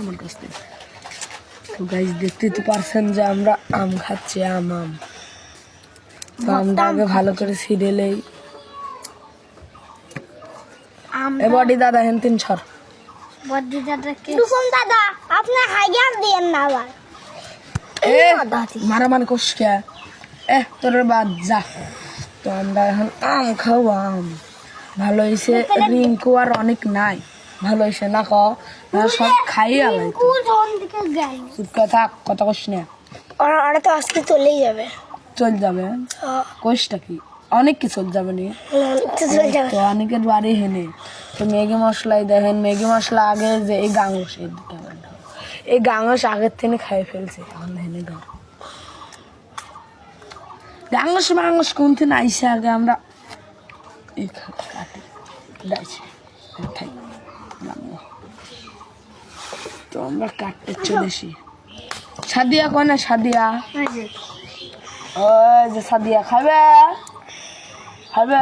আমার কাছ থেকে। তো গাইস দেখতে তো পারছেন যে আমরা আম খাচ্ছি, আম তো আমটা আগে ভালো করে ছিঁড়েলেই বডি দাদা হেন তিন ছর বডি দাদাকে দুকম দাদা আপনি হাইয়ার দেন না আবার মারামারি করছ কে? তোর বাদ যা। তো আমরা এখন আম খাবো। আম ভালো হয়েছে, রিঙ্কু আর অনেক নাই, ভালো হয়েছে না ক সব খাই আলাই চুপকা থাক, কথা কস না। ওরা তো আজকে চলেই যাবে। চল যাবে কোষটা কি অনেক কি চল যাবে নি? তো অনেকের বাড়ি হেনে তো ম্যাগি মশলাই দেখেন, ম্যাগি মশলা আগে যে এই গাঙস এই গাঙস আগের থেকে খাই ফেলছে, এখন হেনে গাঙস মাংস কোন থেকে আইসে আগে আমরা কাটি তো আমরা কাটতে চলেছি। সাদিয়া কয় না, সাদিয়া ওই যে সাদিয়া খাবে খাবে।